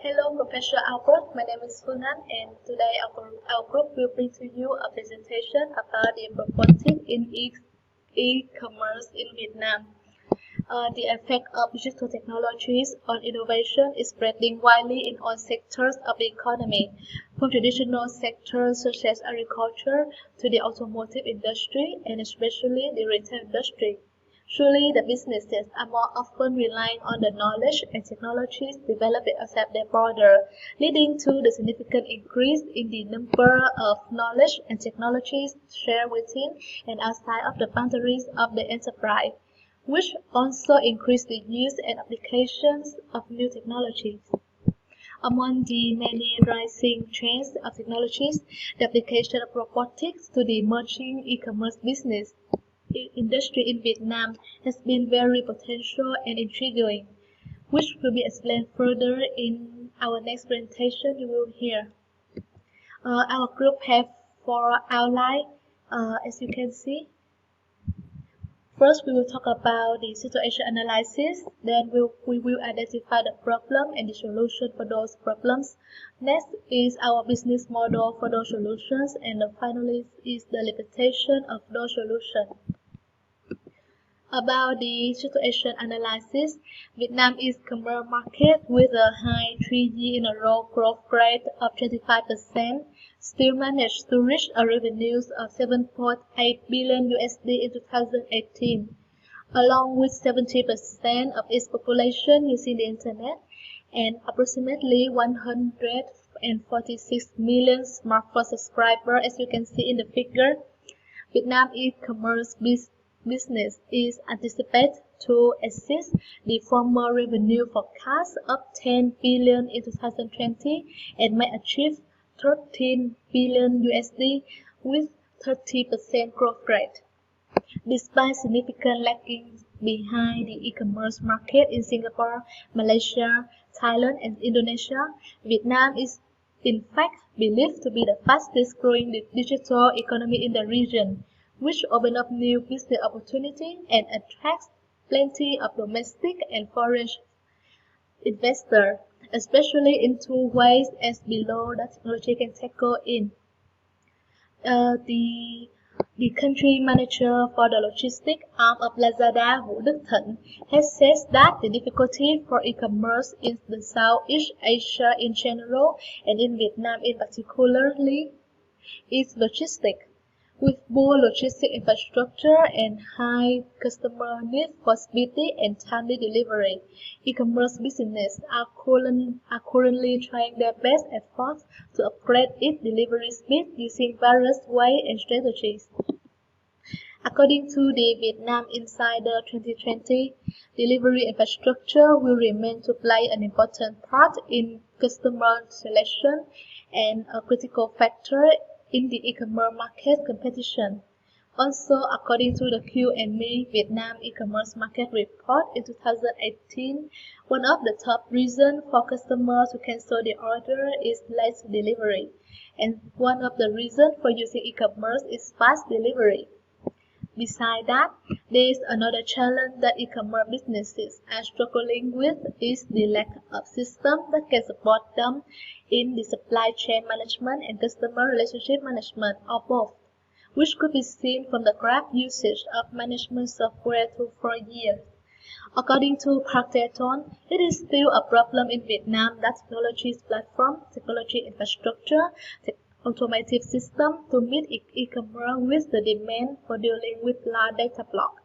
Hello, Professor Albert. My name is Funan, and today our group will bring to you a presentation about the robotics in e-commerce in Vietnam. The effect of digital technologies on innovation is spreading widely in all sectors of the economy, from traditional sectors such as agriculture to the automotive industry and especially the retail industry. Surely the businesses are more often relying on the knowledge and technologies developed outside their border, leading to the significant increase in the number of knowledge and technologies shared within and outside of the boundaries of the enterprise, which also increase the use and applications of new technologies. Among the many rising trends of technologies, the application of robotics to the emerging e-commerce business industry in Vietnam has been very potential and intriguing, which will be explained further in our next presentation you will hear. Our group have four outlines, as you can see. First, we will talk about the situation analysis. Then we will identify the problem and the solution for those problems. Next is our business model for those solutions. And finally is the limitation of those solutions. About the situation analysis, Vietnam e-commerce market with a high 3 year in a row growth rate of 25% still managed to reach a revenues of 7.8 billion USD in 2018, along with 70% of its population using the internet and approximately 146 million smartphone subscribers, as you can see in the figure. Vietnam e-commerce business is anticipated to exceed the former revenue forecast of 10 billion in 2020 and may achieve 13 billion USD with 30% growth rate. Despite significant lagging behind the e-commerce market in Singapore, Malaysia, Thailand, and Indonesia, Vietnam is in fact believed to be the fastest growing digital economy in the region, which opens up new business opportunities and attracts plenty of domestic and foreign investors, especially in two ways as below that technology can tackle in. The country manager for the logistics arm of Lazada, Vũ Đức Thịnh, has said that the difficulty for e-commerce in the Southeast Asia in general and in Vietnam in particular is logistics. With poor logistic infrastructure and high customer needs for speedy and timely delivery, e-commerce businesses are currently trying their best efforts to upgrade its delivery speed using various ways and strategies. According to the Vietnam Insider 2020, delivery infrastructure will remain to play an important part in customer selection and a critical factor in the e-commerce market competition. Also, according to the Q&Me Vietnam e-commerce market report in 2018, one of the top reasons for customers to cancel the order is late delivery, and one of the reasons for using e-commerce is fast delivery. Besides that, there is another challenge that e-commerce businesses are struggling with is the lack of systems that can support them in the supply chain management and customer relationship management or both, which could be seen from the graph usage of management software to 4 years. According to Park Daeton, it is still a problem in Vietnam that technology platform, technology infrastructure, automotive system to meet e-commerce with the demand for dealing with large data blocks.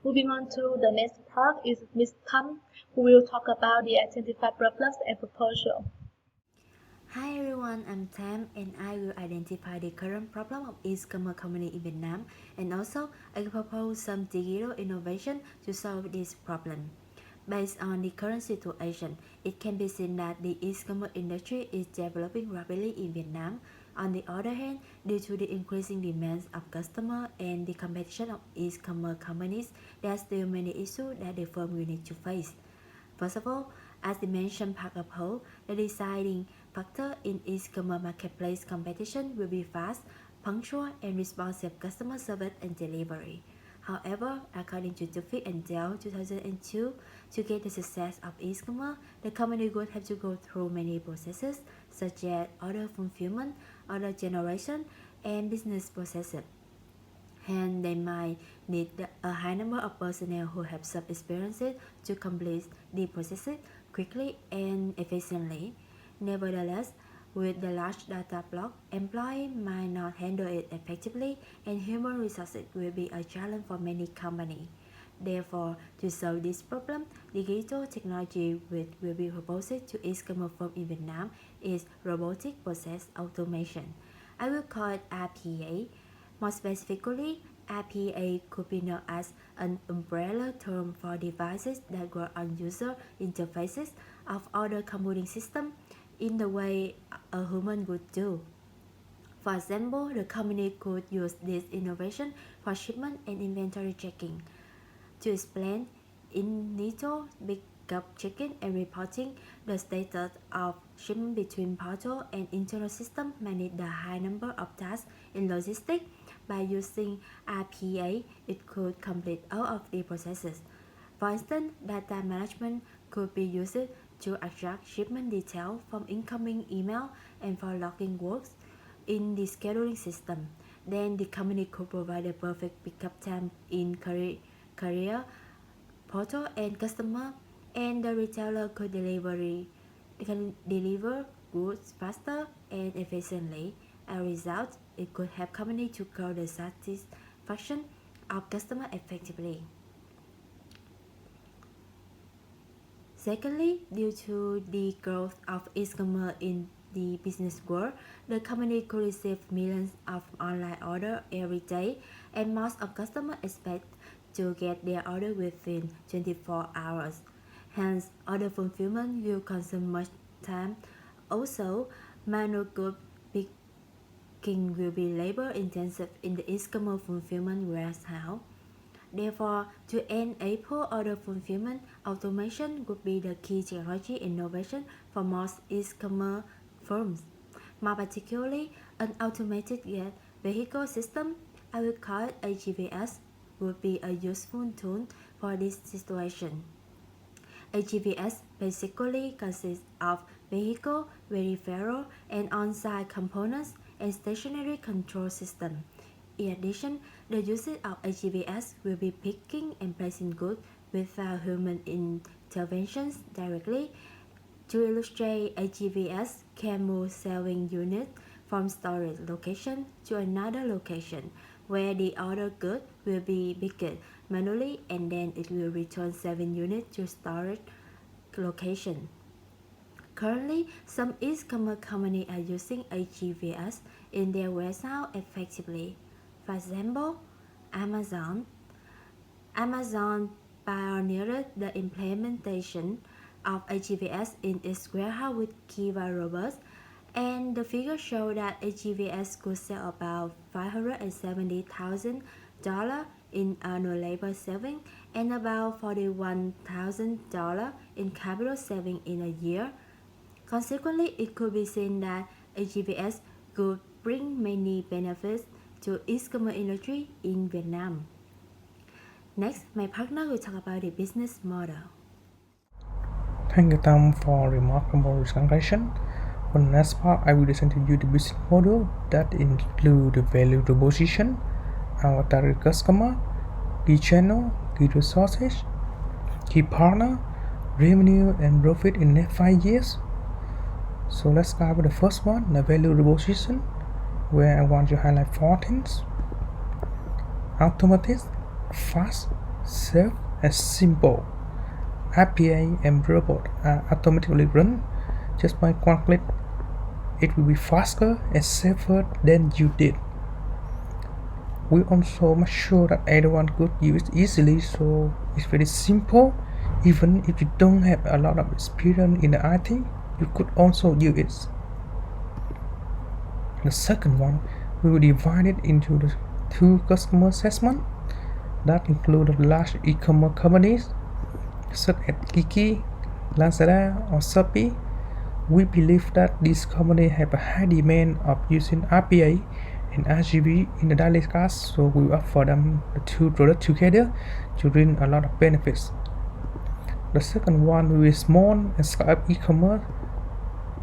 Moving on to the next part is Ms. Tham, who will talk about the identified problems and proposal. Hi everyone, I'm Tam and I will identify the current problem of e-commerce company in Vietnam and also I will propose some digital innovation to solve this problem. Based on the current situation, it can be seen that the e-commerce industry is developing rapidly in Vietnam. On the other hand, due to the increasing demands of customers and the competition of e-commerce companies, there are still many issues that the firm will need to face. First of all, as the mentioned part of whole, the deciding factor in e-commerce marketplace competition will be fast, punctual, and responsive customer service and delivery. However, according to Duffy and Dell 2002, to get the success of e-commerce, the company would have to go through many processes such as order fulfillment, order generation, and business processes. Hence, they might need a high number of personnel who have some experiences to complete the processes quickly and efficiently. Nevertheless, with the large data block, employees might not handle it effectively, and human resources will be a challenge for many companies. Therefore, to solve this problem, digital technology which will be proposed to e-commerce firm in Vietnam is robotic process automation. I will call it RPA. More specifically, RPA could be known as an umbrella term for devices that work on user interfaces of other computing systems in the way a human would do. For example, the company could use this innovation for shipment and inventory checking. To explain, initial pickup checking and reporting the status of shipment between portal and internal system manage the high number of tasks in logistics. By using RPA, it could complete all of the processes. For instance, data management could be used to extract shipment details from incoming email and for logging works in the scheduling system. Then the company could provide the perfect pickup time in carrier, portal, and customer, and the retailer could deliver goods faster and efficiently. As a result, it could help companies to grow the satisfaction of customers effectively. Secondly, due to the growth of e-commerce in the business world, the company could receive millions of online orders every day, and most of customers expect to get their order within 24 hours. Hence, order fulfillment will consume much time. Also, manual goods picking will be labor intensive in the e-commerce fulfillment warehouse. Therefore, to enable order fulfillment, automation would be the key technology innovation for most e-commerce firms. More particularly, an automated vehicle system, I will call it AGVS, would be a useful tool for this situation. AGVS basically consists of vehicle, peripheral, and on-site components and stationary control system. In addition, the usage of AGVS will be picking and placing goods without human interventions directly. To illustrate, AGVS can move selling units from storage location to another location where the order good will be picked manually, and then it will return 7 units to storage location. Currently, some e-commerce companies are using AGVS in their warehouse effectively. For example, Amazon pioneered the implementation of AGVS in its warehouse with Kiva robots, and the figures show that AGVS could sell about $570,000 in annual labor saving and about $41,000 in capital saving in a year. Consequently, it could be seen that AGVS could bring many benefits to e-commerce industry in Vietnam. Next, my partner will talk about the business model. Thank you, Tom, for remarkable discussion. For the next part, I will present to you the business model that include the value proposition, our target customer, key channel, key resources, key partner, revenue and profit in the next 5 years. So let's start with the first one, the value proposition, where I want to highlight 4 things. Automatic, fast, safe, and simple. RPA and robot are automatically run just by one click. It will be faster and safer than you did. We also make sure that everyone could use it easily, so it's very simple. Even if you don't have a lot of experience in the IT, you could also use it. The second one, we will divide it into the 2 customer segments that include the large e-commerce companies such as Kiki, Lazada, or Shopee. We believe that these companies have a high demand of using RPA and RGB in the daily class, so we offer them the two products together to bring a lot of benefits. The second one is small and scale-up e-commerce,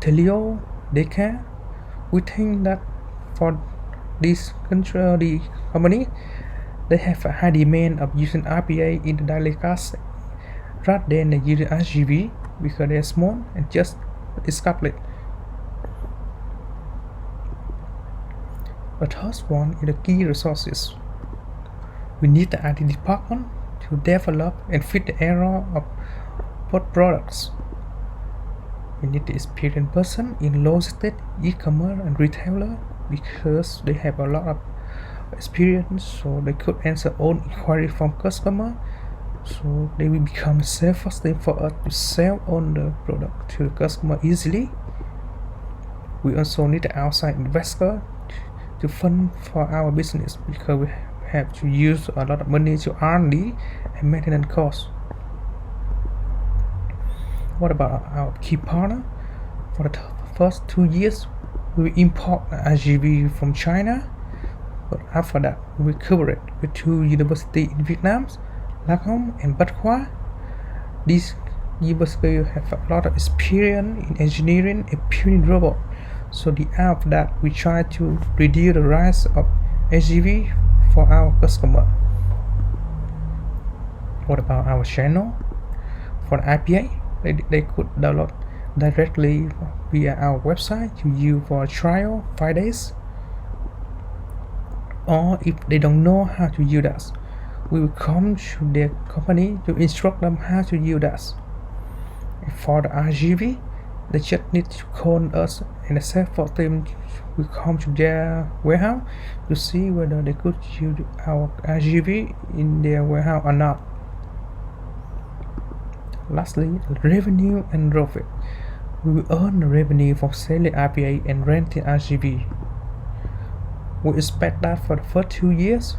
Telio, Daycare. We think that for this country, company, they have a high demand of using RPA in the daily class rather than using RGB because they are small and just escalate. The third one is the key resources. We need the IT department to develop and fit the era of both products. We need the experienced person in logistics, e-commerce and retailer because they have a lot of experience, so they could answer all inquiry from customer, so they will become the safest thing for us to sell on the product to the customer easily. We also need the outside investor to fund for our business because we have to use a lot of money to R&D and maintenance costs. What about our key partner? For the first 2 years, we will import RGB from China, but after that, we will cover it with 2 universities in Vietnam, Lạc Hồng and Bách Khoa. These universities have a lot of experience in engineering and building robots. So after that, we try to reduce the rise of RGB for our customer. What about our channel? For the IPA, they could download directly via our website to use for a trial 5 days. Or if they don't know how to use that, we will come to their company to instruct them how to use that. For the RGB, they just need to call us and the sales team will come to their warehouse to see whether they could use our RGB in their warehouse or not. Lastly, revenue and profit. We will earn the revenue from selling RPA and renting RGB. We expect that for the first 2 years,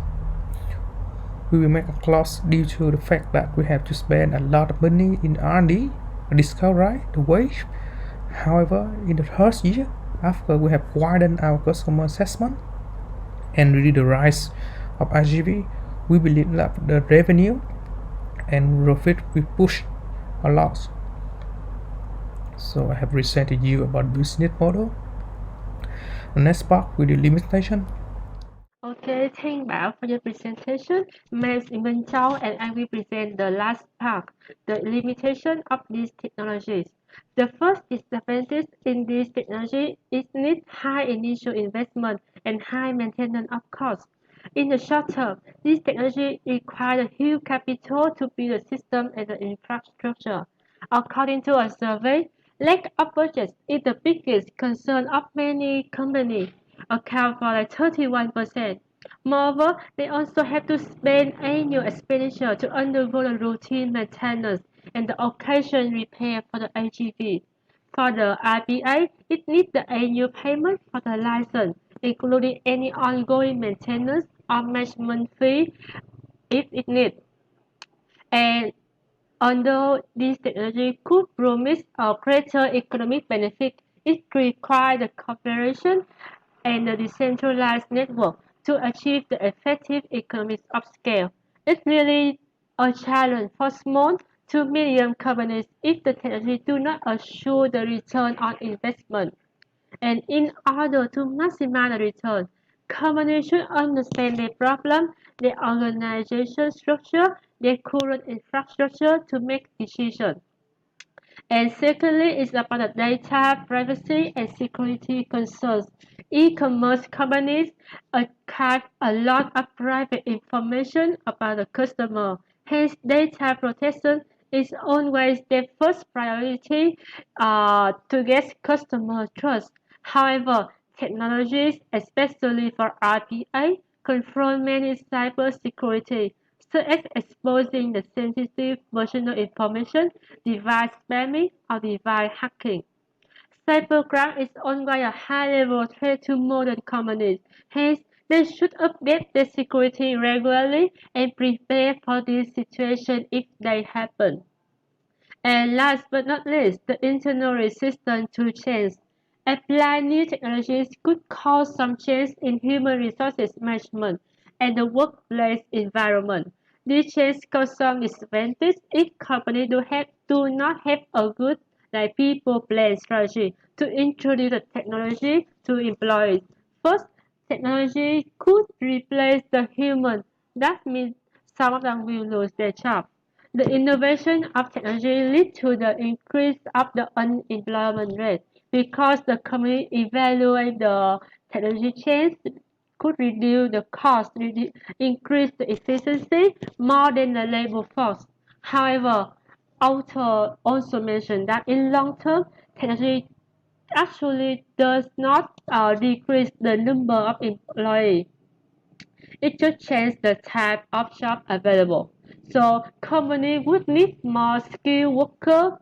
we will make a loss due to the fact that we have to spend a lot of money in R&D, a discount rate, the wage. However, in the first year, after we have widened our customer assessment and reduced the rise of RGB, we believe that the revenue and profit will push a lot. So I have presented you about business model. The next part with the limitation. Okay, thank Bảo for your presentation. My name is Minh Châu and I will present the last part, the limitation of these technologies. The first disadvantage in this technology is need high initial investment and high maintenance of costs. In the short term, this technology requires huge capital to build a system and the infrastructure. According to a survey, lack of budget is the biggest concern of many companies, account for like 31%. Moreover, they also have to spend annual expenditure to undergo the routine maintenance and the occasional repair for the AGV. For the RBA, it needs the annual payment for the license, including any ongoing maintenance or management fee if it needs. And although this technology could promise a greater economic benefit, it requires the cooperation and the decentralized network to achieve the effective economies of scale. It's really a challenge for small to medium companies if the technology do not assure the return on investment. And in order to maximize the return, companies should understand their problem, their organization structure, their current infrastructure to make decisions. And secondly, it's about the data privacy and security concerns. E-commerce companies archive a lot of private information about the customer. Hence, data protection is always their first priority to get customer trust. However, technologies, especially for RPA, confront many cybersecurity such as exposing the sensitive personal information, device spamming, or device hacking. Cybercrime is ongoing a high-level threat to modern companies. Hence, they should update their security regularly and prepare for this situation if they happen. And last but not least, the internal resistance to change. Applying new technologies could cause some change in human resources management and the workplace environment. This change cause some disadvantages if companies do not have a good people plan strategy to introduce the technology to employees. First, technology could replace the human. That means some of them will lose their job. The innovation of technology leads to the increase of the unemployment rate because the company evaluate the technology change could reduce the cost, increase the efficiency more than the labor force. However, author also mentioned that in long term, technology actually does not decrease the number of employees. It just changes the type of job available. So company would need more skilled workers,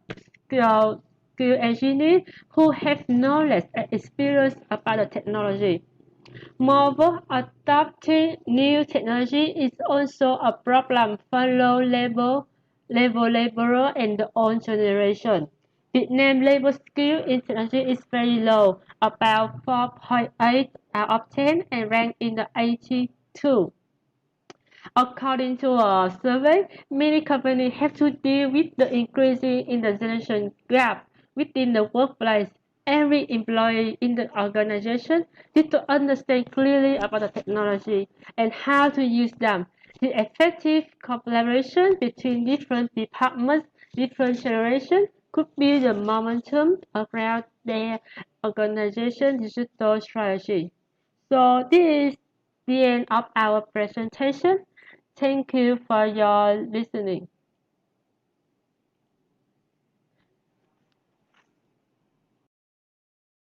skilled engineers who have knowledge and experience about the technology. Moreover, adopting new technology is also a problem for low-level laborer and the old generation. Vietnam labor skill in technology is very low, about 4.8 out of 10 and ranked in the 82. According to a survey, many companies have to deal with the increasing in the generation gap within the workplace. Every employee in the organization needs to understand clearly about the technology and how to use them. The effective collaboration between different departments, different generations could be the momentum around their organization digital strategy. So this is the end of our presentation. Thank you for your listening.